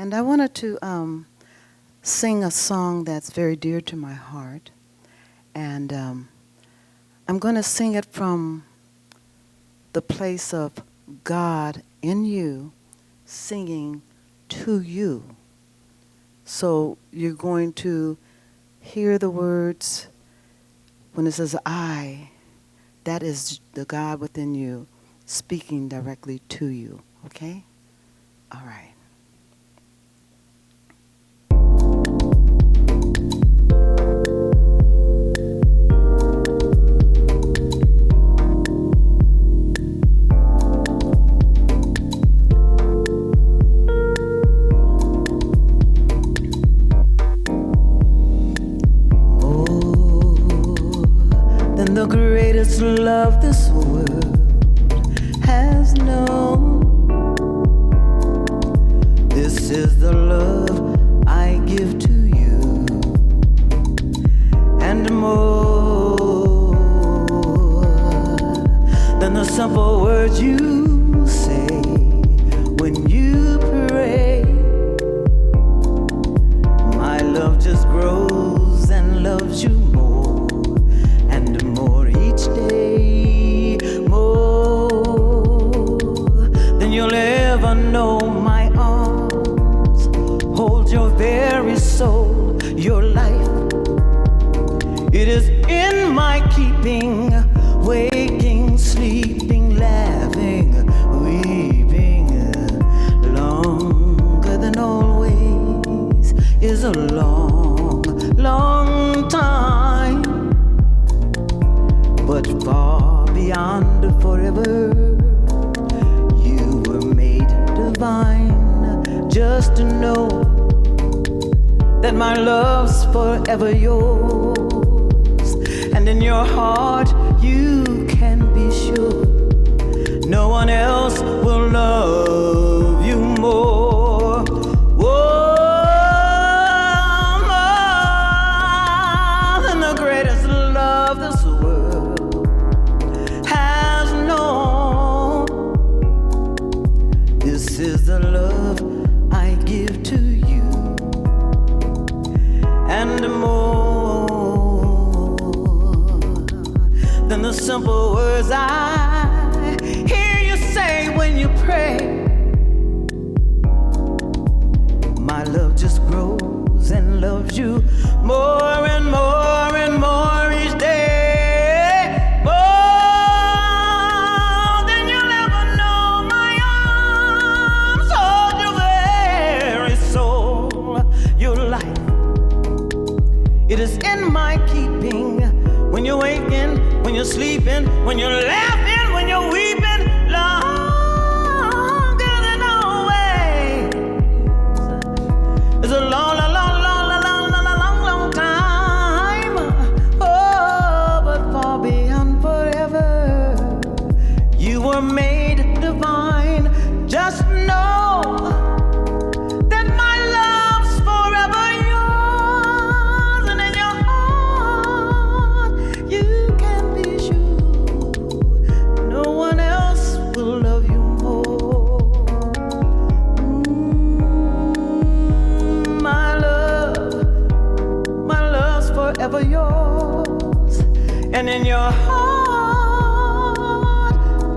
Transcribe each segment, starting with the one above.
And I wanted to sing a song that's very dear to my heart. And I'm going to sing it from the place of God in you, singing to you. So you're going to hear the words when it says I, that is the God within you speaking directly to you, okay? All right. The greatest love this world has known. This is the love I give to you, and more than the simple words you say when you pray. My love just grows and loves you more. More each day, more than you'll ever know. My arms hold your very soul, your life. It is in my keeping, waking, sleeping, laughing, weeping. Longer than always is a long, long time. But far beyond forever, you were made divine. Just to know that my love's forever yours, and in your heart you can be sure no one else will love you more. More than the greatest love this world has known. This is the love I give to you, and more than the simple words I hear you say when you pray. My love just grows and loves you more and more and more each day. More than you'll ever know. My arms hold your very soul, your life. It is in my keeping. When you're waking, when you're sleeping, when you're laughing, when you're weeping, longer than always. It's a long, long, long, long, long, long, long, long time. Oh, but far beyond forever, you were made divine. Just know that my love's forever yours, and in your heart you can be sure no one else will love you more. My love's forever yours, and in your heart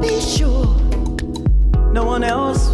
be sure no one else